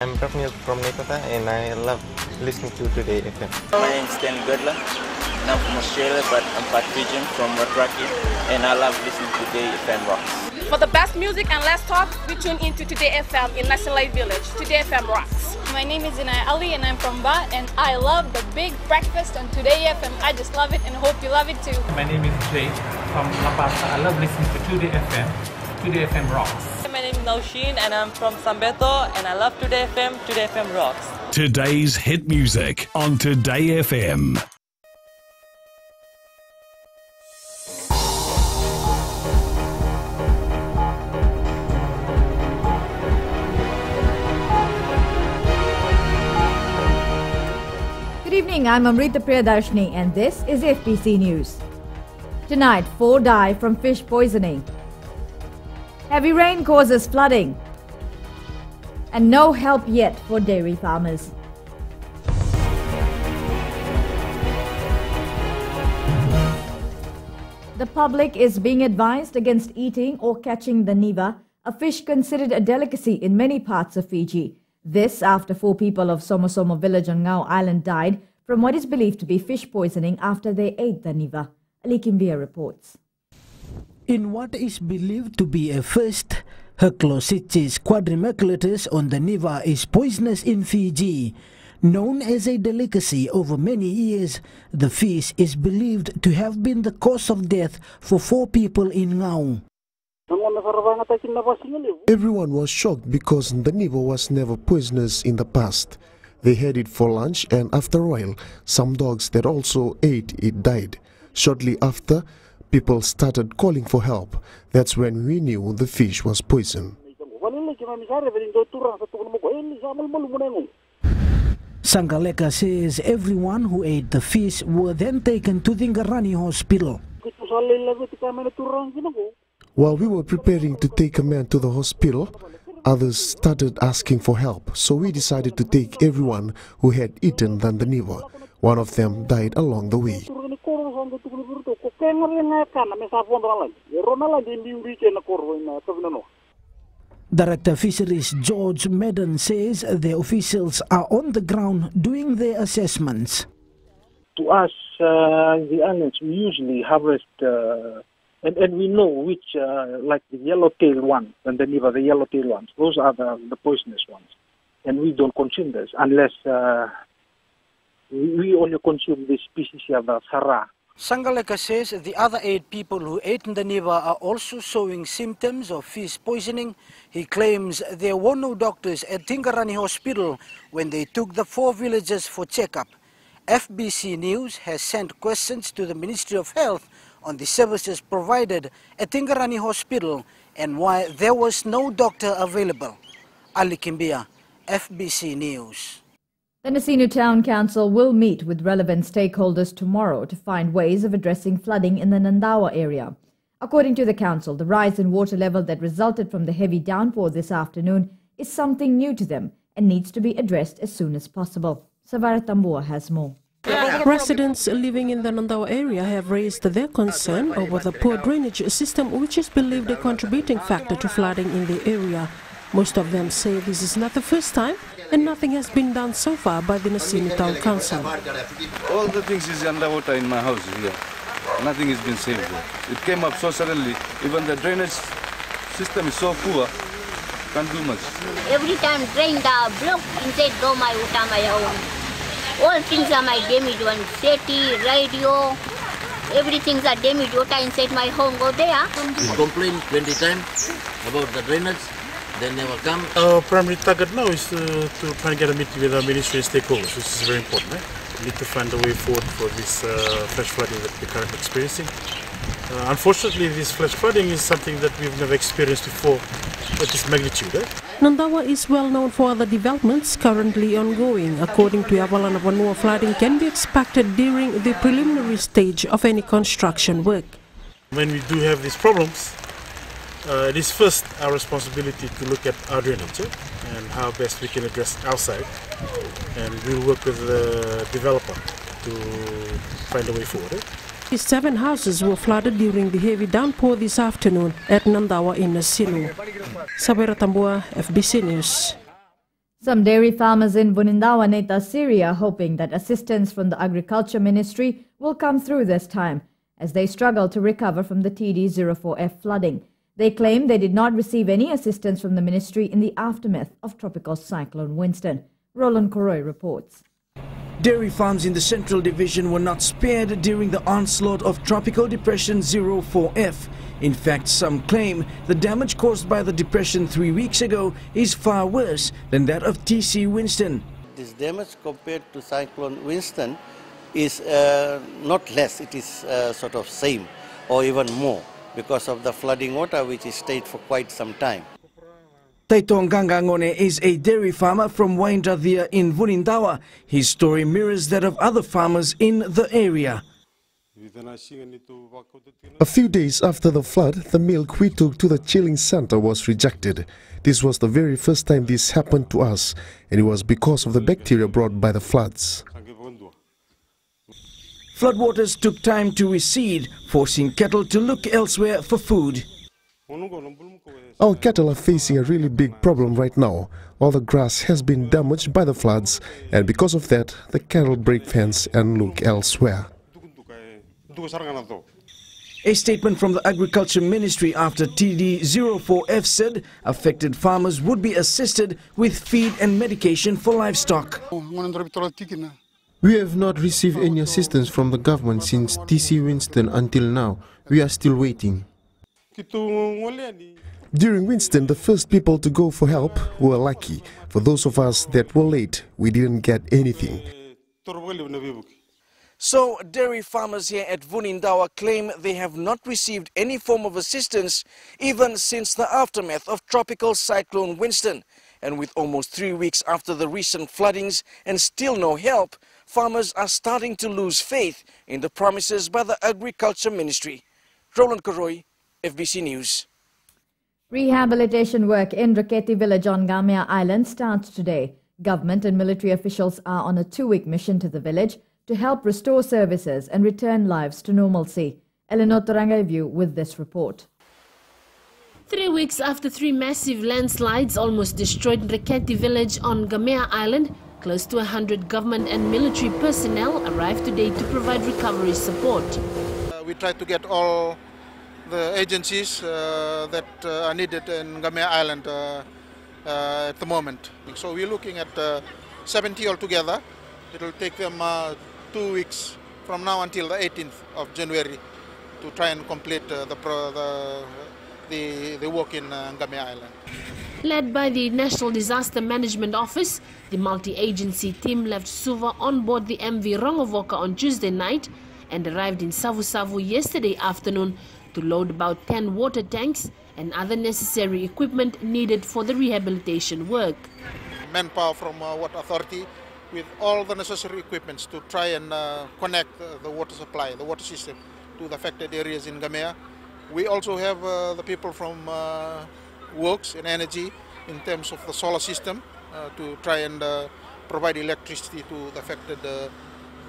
I'm Prafnil from Nekota and I love listening to Today FM. My name is Stanley Girdler and I'm from Australia, but I'm part Fijian from Watraki, and I love listening to Today FM Rocks. For the best music and less talk, we tune into Today FM in Nasilai Village. Today FM rocks. My name is Inaya Ali and I'm from Ba, and I love the big breakfast on Today FM. I just love it and hope you love it too. My name is Jay from La Paz. I love listening to Today FM. Today FM rocks. My name is Naushin and I'm from Sambeto, and I love Today FM. Today FM rocks. Today's hit music on Today FM. Good evening, I'm Amrita Priyadarshini and this is FBC News. Tonight, 4 die from fish poisoning. Heavy rain causes flooding. And no help yet for dairy farmers. The public is being advised against eating or catching the niva, a fish considered a delicacy in many parts of Fiji. This after 4 people of Somosomo village on Ngau Island died from what is believed to be fish poisoning after they ate the niva. Ali Kimbia reports. In what is believed to be a first, Herclosichthys quadrimaculatus on the niva is poisonous in Fiji. Known as a delicacy over many years, the fish is believed to have been the cause of death for 4 people in Ngau. Everyone was shocked because the niva was never poisonous in the past. They had it for lunch, and after a while, some dogs that also ate it died. Shortly after, people started calling for help. That's when we knew the fish was poisoned. Sangaleka says everyone who ate the fish were then taken to the Ngarani hospital. While we were preparing to take a man to the hospital, others started asking for help, so we decided to take everyone who had eaten the niva. One of them died along the way. Director Fisheries George Madden says the officials are on the ground doing their assessments. To us, the islands, we usually harvest, and we know which, like the yellow-tailed ones and the niva, the yellow-tailed ones, those are the poisonous ones. And we don't consume this unless we only consume this species here, the sara. Sangaleka says the other 8 people who ate the niva are also showing symptoms of fish poisoning. He claims there were no doctors at Tingarani Hospital when they took the 4 villagers for checkup. FBC News has sent questions to the Ministry of Health on the services provided at Tingarani Hospital and why there was no doctor available. Ali Kimbia, FBC News. The Nasinu Town Council will meet with relevant stakeholders tomorrow to find ways of addressing flooding in the Nandawa area. According to the council, the rise in water level that resulted from the heavy downpour this afternoon is something new to them and needs to be addressed as soon as possible. Savara Tambua has more. Residents living in the Nandawa area have raised their concern over the poor drainage system, which is believed a contributing factor to flooding in the area. Most of them say this is not the first time and nothing has been done so far by the Nasinu Town Council. All the things is underwater in my house here. Nothing has been saved. It came up so suddenly. Even the drainage system is so poor, can't do much. Every time drain the block inside go my water my own. All things are my damaged one. Seti, radio, everything are damaged water inside my home go there. We complain 20 times about the drainage. They never come. Our primary target now is to try and get a meeting with our ministry and stakeholders, which is very important. We need to find a way forward for this flash flooding that we're currently experiencing. Unfortunately, this flash flooding is something that we've never experienced before at this magnitude. Nandawa is well known for other developments currently ongoing. According to Avalana Vanua, flooding can be expected during the preliminary stage of any construction work. When we do have these problems, it is first our responsibility to look at our drainage and how best we can address our side, and we'll work with the developer to find a way forward. 7 houses were flooded during the heavy downpour this afternoon at Nandawa in Nasinu. Sabera Tambua, FBC News. Some dairy farmers in Vunindawa, Neta, Syria, hoping that assistance from the Agriculture Ministry will come through this time as they struggle to recover from the TD04F flooding. They claim they did not receive any assistance from the ministry in the aftermath of Tropical Cyclone Winston. Roland Koroy reports. Dairy farms in the Central Division were not spared during the onslaught of Tropical Depression 04F. In fact, some claim the damage caused by the depression 3 weeks ago is far worse than that of TC Winston. This damage compared to Cyclone Winston is not less, it is sort of same or even more because of the flooding water which stayed for quite some time. Taitong Gangangone is a dairy farmer from Waindrathia in Vunindawa. His story mirrors that of other farmers in the area. A few days after the flood, the milk we took to the chilling center was rejected. This was the very first time this happened to us, and it was because of the bacteria brought by the floods. Floodwaters took time to recede, forcing cattle to look elsewhere for food. Our cattle are facing a really big problem right now. All the grass has been damaged by the floods, and because of that, the cattle break fence and look elsewhere. A statement from the Agriculture Ministry after TD04F said affected farmers would be assisted with feed and medication for livestock. We have not received any assistance from the government since TC Winston until now. We are still waiting. During Winston, the first people to go for help were lucky. For those of us that were late, we didn't get anything. So, dairy farmers here at Vunindawa claim they have not received any form of assistance even since the aftermath of Tropical Cyclone Winston. And with almost 3 weeks after the recent floodings and still no help, farmers are starting to lose faith in the promises by the Agriculture Ministry. Roland Koroy, FBC News. Rehabilitation work in Raketi village on Gamea Island starts today. Government and military officials are on a 2-week mission to the village to help restore services and return lives to normalcy. Eleanor Torangaivu with this report. 3 weeks after 3 massive landslides almost destroyed Raketi village on Gamea Island, close to 100 government and military personnel arrived today to provide recovery support. We tried to get all the agencies that are needed in Gamea Island at the moment. So we're looking at 70 altogether. It will take them 2 weeks from now until the 18th of January to try and complete the work in Gamea Island. Led by the National Disaster Management Office, the multi-agency team left Suva on board the MV Rongovoka on Tuesday night and arrived in Savu Savu yesterday afternoon to load about 10 water tanks and other necessary equipment needed for the rehabilitation work. Manpower from Water Authority with all the necessary equipments to try and connect the water supply, the water system to the affected areas in Gamea. We also have the people from Works and Energy in terms of the solar system to try and provide electricity to the affected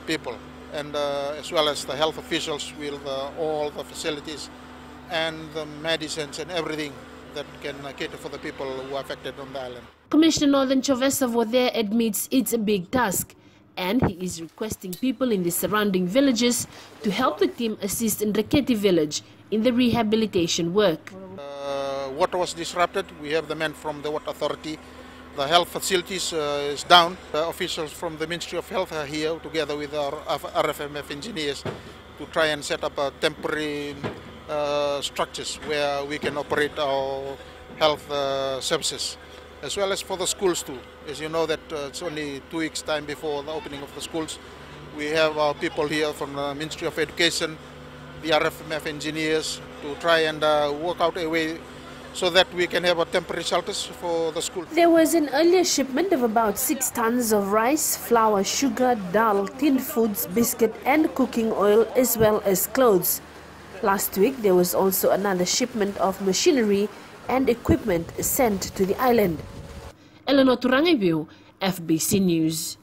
people, and as well as the health officials with all the facilities and the medicines and everything that can cater for the people who are affected on the island. Commissioner Northern Chovesa Vodere admits it's a big task, and he is requesting people in the surrounding villages to help the team assist in Raketi village in the rehabilitation work. Water was disrupted. We have the men from the Water Authority. The health facilities is down. The officials from the Ministry of Health are here together with our RFMF engineers to try and set up a temporary structures where we can operate our health services, as well as for the schools too. As you know that it's only 2 weeks time before the opening of the schools. We have our people here from the Ministry of Education, the RFMF engineers to try and work out a way so that we can have a temporary shelters for the school. There was an earlier shipment of about 6 tons of rice, flour, sugar, dal, tinned foods, biscuit and cooking oil, as well as clothes. Last week there was also another shipment of machinery and equipment sent to the island. Eleanor Turangibu, FBC News.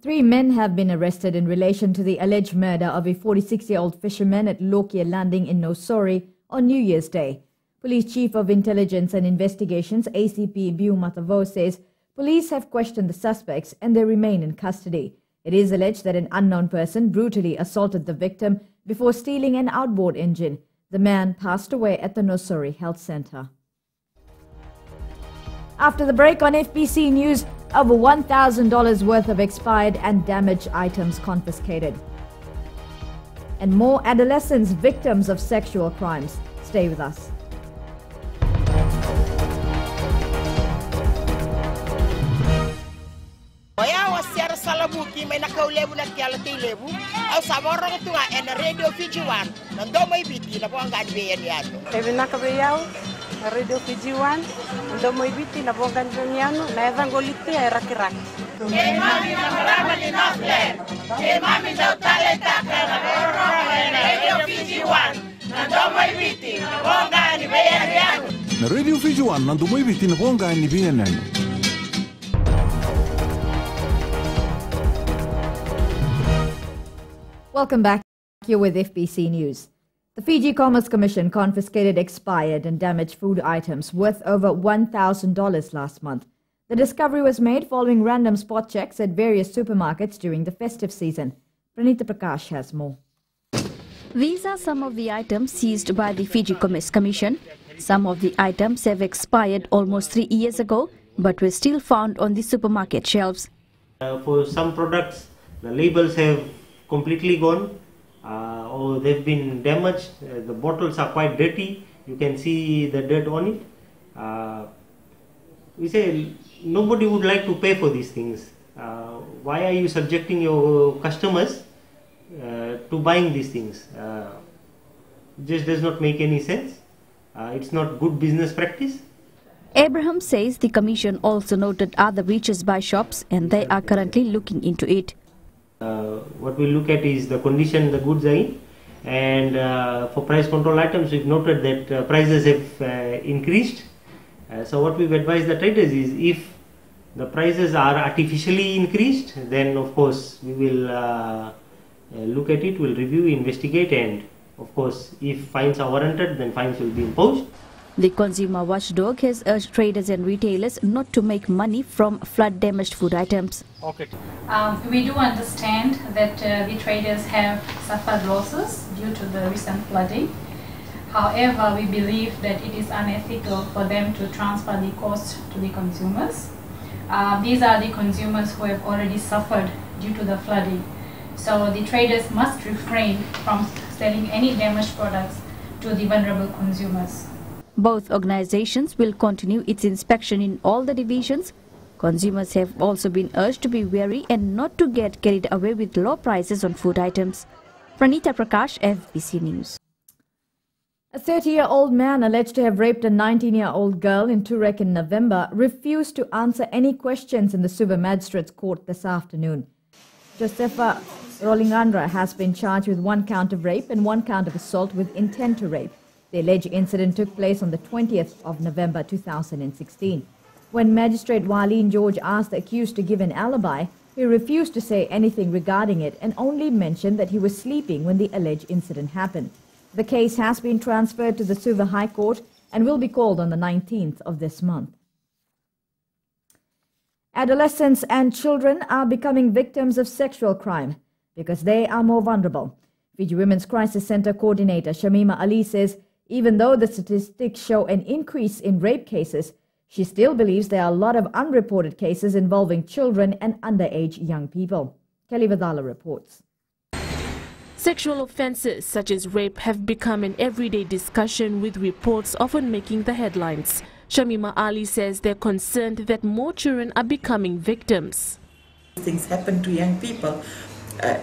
3 men have been arrested in relation to the alleged murder of a 46-year-old fisherman at Lokia Landing in Nosori on New Year's Day. Police Chief of Intelligence and Investigations, ACP Biu Matavo, says Police have questioned the suspects and they remain in custody. It is alleged that an unknown person brutally assaulted the victim before stealing an outboard engine. The man passed away at the Nosori Health Center. After the break on FBC News, over $1,000 worth of expired and damaged items confiscated. And more adolescents victims of sexual crimes. Stay with us. Salabuki may nakaulebu na kaya lebu au saborong tunga en radio Fiji 1 nando may biti na po ang ganbiyan yato. Ebi nakabayaw radio Fiji 1 nando may biti na po ang ganbiyan na evangoliti ay rakirak. Kay mami na marama ni Nofle. Kay mami daw talenta ka na radio Fiji 1 nando may biti na po ang ganbiyan yato. Na radio Fiji 1 nando may biti na po ang ganbiyan yato. Welcome back. Here with FBC News. The Fiji Commerce Commission confiscated expired and damaged food items worth over $1,000 last month. The discovery was made following random spot checks at various supermarkets during the festive season. Pranita Prakash has more. These are some of the items seized by the Fiji Commerce Commission. Some of the items have expired almost 3 years ago, but were still found on the supermarket shelves. For some products, the labels have completely gone or they've been damaged. The bottles are quite dirty. You can see the dirt on it. We say nobody would like to pay for these things. Why are you subjecting your customers to buying these things? Just does not make any sense. It's not good business practice. Abraham says the commission also noted other breaches by shops and they are currently looking into it. What we look at is the condition the goods are in, and for price control items we've noted that prices have increased. So what we've advised the traders is if the prices are artificially increased, then of course we will look at it, we'll review, investigate, and of course if fines are warranted, then fines will be imposed. The consumer watchdog has urged traders and retailers not to make money from flood-damaged food items. Okay. We do understand that the traders have suffered losses due to the recent flooding. However, we believe that it is unethical for them to transfer the cost to the consumers. These are the consumers who have already suffered due to the flooding. So the traders must refrain from selling any damaged products to the vulnerable consumers. Both organizations will continue its inspection in all the divisions. Consumers have also been urged to be wary and not to get carried away with low prices on food items. Pranita Prakash, FBC News. A 30-year-old man alleged to have raped a 19-year-old girl in Turek in November refused to answer any questions in the Suva Magistrates Court this afternoon. Josefa Rolingandra has been charged with 1 count of rape and 1 count of assault with intent to rape. The alleged incident took place on the 20th of November 2016. When Magistrate Walleen George asked the accused to give an alibi, he refused to say anything regarding it and only mentioned that he was sleeping when the alleged incident happened. The case has been transferred to the Suva High Court and will be called on the 19th of this month. Adolescents and children are becoming victims of sexual crime because they are more vulnerable. Fiji Women's Crisis Center Coordinator Shamima Ali says even though the statistics show an increase in rape cases, she still believes there are a lot of unreported cases involving children and underage young people. Kelly Vadala reports. Sexual offences such as rape have become an everyday discussion, with reports often making the headlines. Shamima Ali says they're concerned that more children are becoming victims. Things happen to young people,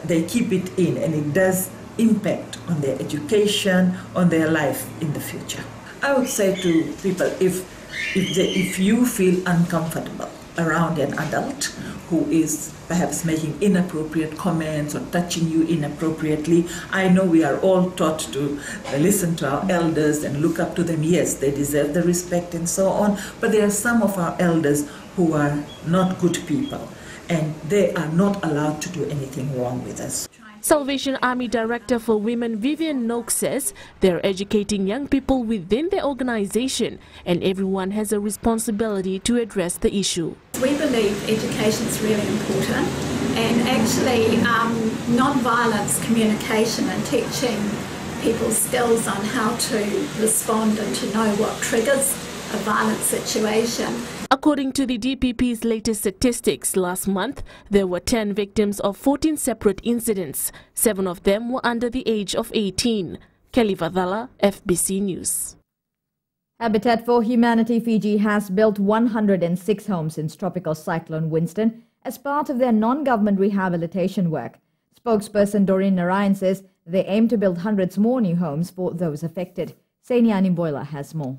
they keep it in, and it does impact on their education, on their life in the future. I would say to people, if you feel uncomfortable around an adult who is perhaps making inappropriate comments or touching you inappropriately, I know we are all taught to listen to our elders and look up to them. Yes, they deserve the respect and so on, but there are some of our elders who are not good people, and they are not allowed to do anything wrong with us. Salvation Army Director for Women Vivian Noak says they're educating young people within their organization and everyone has a responsibility to address the issue. We believe education is really important, and actually non-violence communication and teaching people skills on how to respond and to know what triggers a violent situation. According to the DPP's latest statistics, last month there were 10 victims of 14 separate incidents. 7 of them were under the age of 18. Kelly Vadhala, FBC News. Habitat for Humanity Fiji has built 106 homes since Tropical Cyclone Winston as part of their non-government rehabilitation work. Spokesperson Doreen Narayan says they aim to build hundreds more new homes for those affected. Sainiani Boila has more.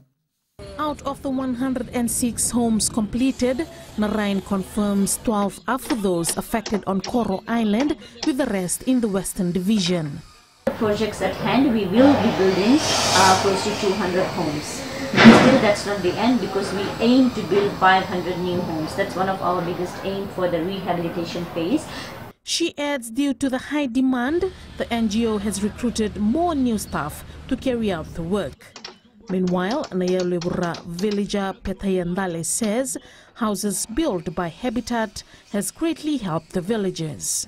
Out of the 106 homes completed, Narayan confirms 12 are for those affected on Koro Island, with the rest in the Western Division. The projects at hand, we will be building close to 200 homes. But still, that's not the end, because we aim to build 500 new homes. That's one of our biggest aim for the rehabilitation phase. She adds due to the high demand, the NGO has recruited more new staff to carry out the work. Meanwhile, Nayalebura villager Petayandale says houses built by Habitat has greatly helped the villagers.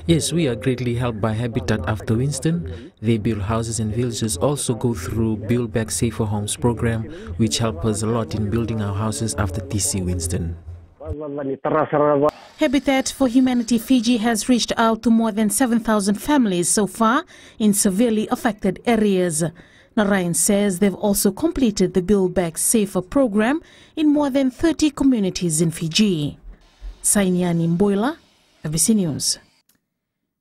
Yes, we are greatly helped by Habitat after Winston. They build houses and villages also go through Build Back Safer Homes program, which helped us a lot in building our houses after TC Winston. Habitat for Humanity Fiji has reached out to more than 7,000 families so far in severely affected areas. Narayan says they've also completed the Build Back Safer program in more than 30 communities in Fiji. Sainiani Mboila, FBC News.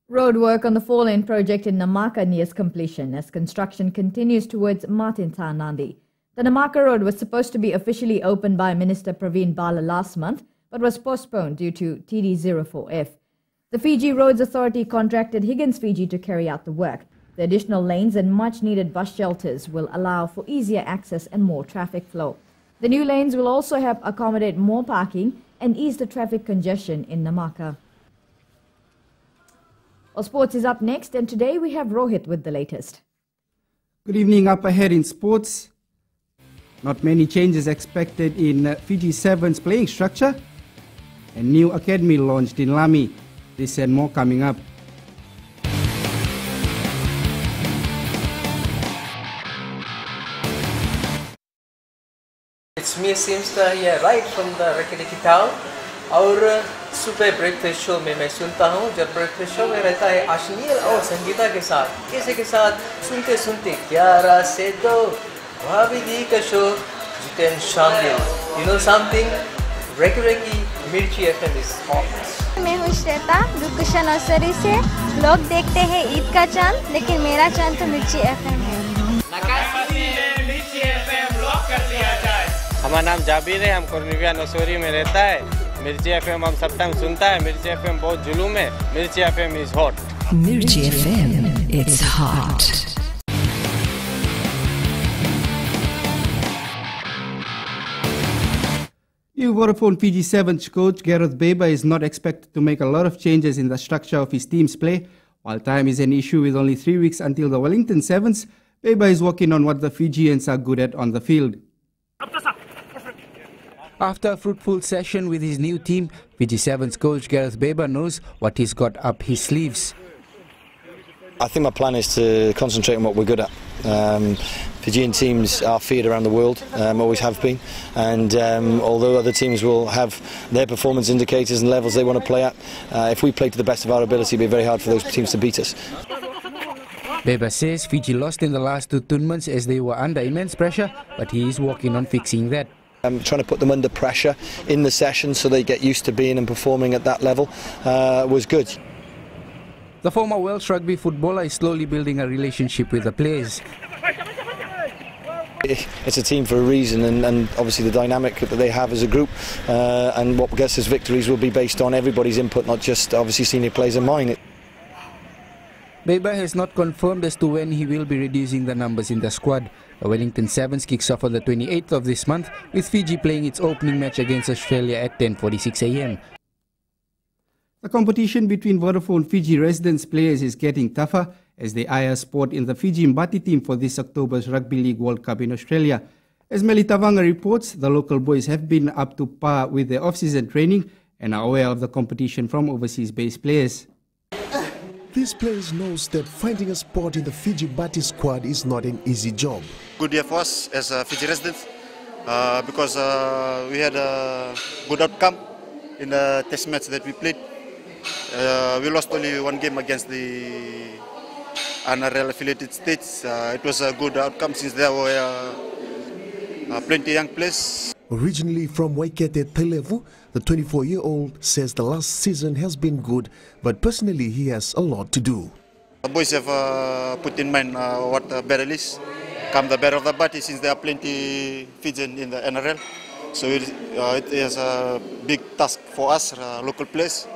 Road work on the 4-lane project in Namaka nears completion as construction continues towards Matinta Nandi. The Namaka Road was supposed to be officially opened by Minister Praveen Bala last month, but was postponed due to TD04F. The Fiji Roads Authority contracted Higgins Fiji to carry out the work. The additional lanes and much-needed bus shelters will allow for easier access and more traffic flow. The new lanes will also help accommodate more parking and ease the traffic congestion in Namaka. Well, sports is up next, and today we have Rohit with the latest. Good evening. Up ahead in sports, not many changes expected in Fiji Sevens playing structure. A new academy launched in Lami. This and more coming up. It's me Simsta here right from the Reykjavik town. और सुबह breakfast show में मैं सुनता हूँ. जब breakfast show में रहता है अश्नील और संगीता के साथ, इसी के साथ सुनते सुनते 11 से 2 भाभी का शो जितेन शामिल. You know something? Reykjavik मिर्ची FM is hot. मैं हूँ श्वेता दुकुशा नर्सरी से. लोग देखते हैं ईद का चांद, लेकिन मेरा चांद तो मिर्ची FM है. हमारा नाम जाबिर है. हम कोर्निविया नर्सरी में रहता है. मिर्ची FM हम सब टाइम सुनता है. मिर्ची FM बहुत जुलूम है. मिर्ची FM is hot. Mirchi FM, it's hot. New Vodafone Fiji Sevens coach Gareth Beba is not expected to make a lot of changes in the structure of his team's play. While time is an issue with only 3 weeks until the Wellington Sevens, Beba is working on what the Fijians are good at on the field. After a fruitful session with his new team, Fiji Sevens coach Gareth Beba knows what he's got up his sleeves. I think my plan is to concentrate on what we're good at. Fijian teams are feared around the world, always have been, and although other teams will have their performance indicators and levels they want to play at, if we play to the best of our ability, it'll be very hard for those teams to beat us. Beba says Fiji lost in the last 2 tournaments as they were under immense pressure, but he is working on fixing that. Trying to put them under pressure in the session so they get used to being and performing at that level was good. The former Welsh rugby footballer is slowly building a relationship with the players. It's a team for a reason, and obviously the dynamic that they have as a group and what gets us victories will be based on everybody's input, not just obviously senior players and mine. Beba has not confirmed as to when he will be reducing the numbers in the squad. The Wellington Sevens kicks off on the 28th of this month, with Fiji playing its opening match against Australia at 10:46 a.m. The competition between Vodafone Fiji residents players is getting tougher as they eye a spot in the Fiji Mbati team for this October's Rugby League World Cup in Australia. As Melita Vanga reports, the local boys have been up to par with their off-season training and are aware of the competition from overseas-based players. These players knows that finding a spot in the Fiji Mbati squad is not an easy job. Good year for us as Fiji residents because we had a good outcome in the test match that we played. We lost only one game against the NRL affiliated states. It was a good outcome since there were plenty young players. Originally from Waikete Televu, the 24-year-old says the last season has been good, but personally he has a lot to do. The boys have put in mind what the battle is. Come the battle of the Mbati, since there are plenty Fijian in the NRL. So it is a big task for us, local players.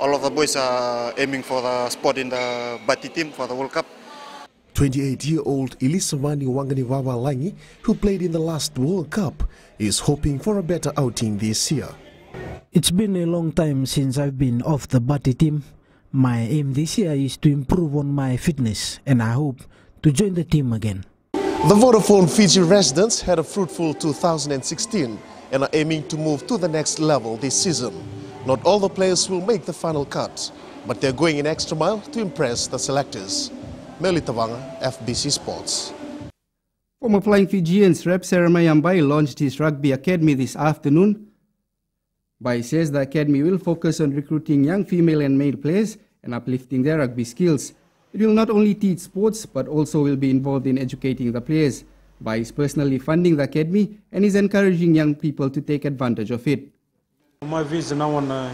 All of the boys are aiming for the spot in the Mbati team for the World Cup. 28-year-old Elisamani Wanganiwawa Langi, who played in the last World Cup, is hoping for a better outing this year. It's been a long time since I've been off the Mbati team. My aim this year is to improve on my fitness and I hope to join the team again. The Vodafone Fiji residents had a fruitful 2016 and are aiming to move to the next level this season. Not all the players will make the final cut, but they're going an extra mile to impress the selectors. Melita Vanga, FBC Sports. Former Flying Fijians Rep Seremai Ambai launched his rugby academy this afternoon. Bai says the academy will focus on recruiting young female and male players and uplifting their rugby skills. It will not only teach sports but also will be involved in educating the players. Bai is personally funding the academy and is encouraging young people to take advantage of it. My vision, I want to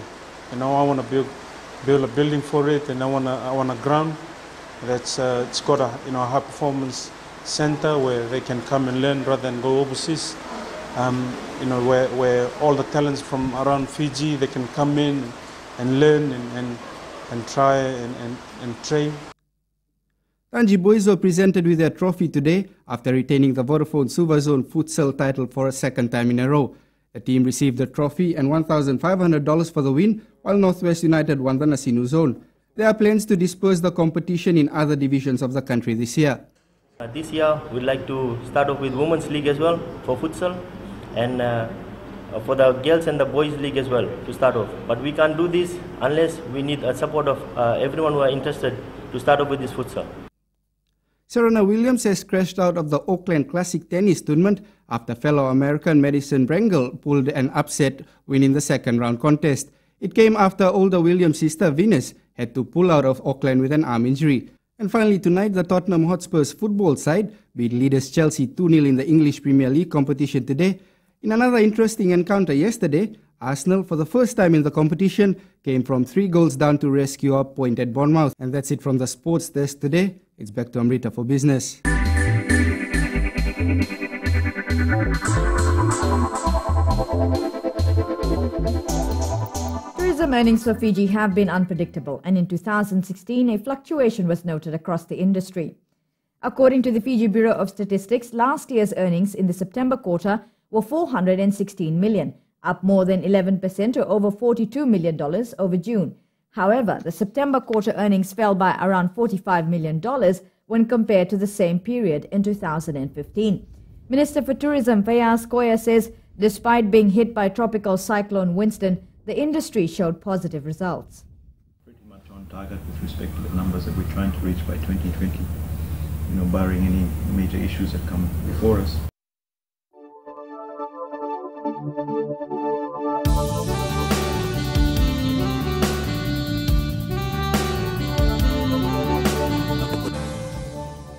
build a building for it, and I want a ground that's it's got a high performance center where they can come and learn rather than go overseas. Where all the talents from around Fiji, they can come in and learn and try and train. Tanji boys were presented with their trophy today after retaining the Vodafone Suva Zone futsal title for a second time in a row. The team received the trophy and $1,500 for the win, while Northwest United won the Nasinu Zone. There are plans to disperse the competition in other divisions of the country this year. This year, we'd like to start off with Women's League as well for futsal, and for the girls and the boys league as well to start off. But we can't do this unless we need the support of everyone who are interested to start off with this futsal. Serena Williams has crashed out of the Auckland Classic Tennis Tournament after fellow American Madison Brangle pulled an upset win in the second round contest. It came after older Williams' sister Venus had to pull out of Auckland with an arm injury. And finally tonight, the Tottenham Hotspur's football side beat leaders Chelsea 2-0 in the English Premier League competition today. In another interesting encounter yesterday, Arsenal, for the first time in the competition, came from 3 goals down to rescue a point at Bournemouth. And that's it from the sports desk today. It's back to Amrita for business. Tourism earnings for Fiji have been unpredictable, and in 2016, a fluctuation was noted across the industry. According to the Fiji Bureau of Statistics, last year's earnings in the September quarter were $416 million, up more than 11% or over $42 million over June. However, the September quarter earnings fell by around $45 million when compared to the same period in 2015. Minister for Tourism Fayaz Koya says despite being hit by Tropical Cyclone Winston, the industry showed positive results. Pretty much on target with respect to the numbers that we're trying to reach by 2020, barring any major issues that come before us.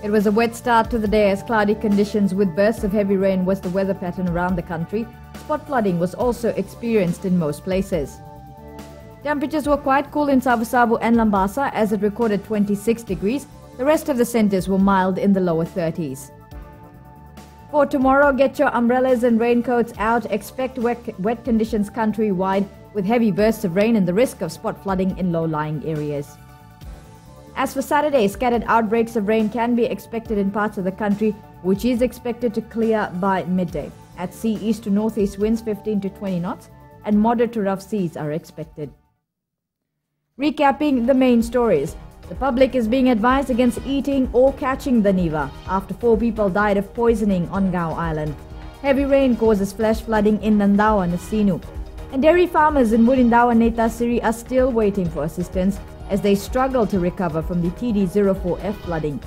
It was a wet start to the day as cloudy conditions with bursts of heavy rain was the weather pattern around the country. Spot flooding was also experienced in most places. Temperatures were quite cool in Savu and Lambasa as it recorded 26 degrees. The rest of the centres were mild in the lower 30s. For tomorrow, get your umbrellas and raincoats out. Expect wet conditions countrywide with heavy bursts of rain and the risk of spot flooding in low-lying areas. As for Saturday, scattered outbreaks of rain can be expected in parts of the country, which is expected to clear by midday. At sea, east to northeast winds 15 to 20 knots. and moderate to rough seas are expected. Recapping the main stories. The public is being advised against eating or catching the Niva after 4 people died of poisoning on Gao Island. Heavy rain causes flash flooding in Nandawa, Nasinu. And dairy farmers in Murindawa, Netasiri are still waiting for assistance as they struggle to recover from the TD04F flooding.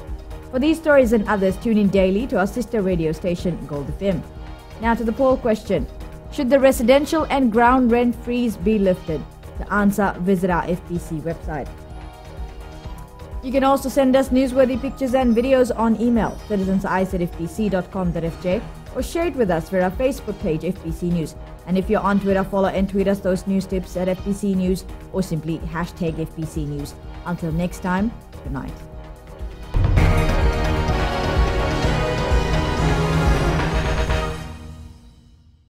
For these stories and others, tune in daily to our sister radio station, Gold FM. Now to the poll question. Should the residential and ground rent freeze be lifted? To answer, visit our FPC website. You can also send us newsworthy pictures and videos on email, citizenseyes@fpc.com.fj, or share it with us via our Facebook page, FPC News. And if you're on Twitter, follow and tweet us those news tips at FPC News or simply #FPC News. Until next time, good night.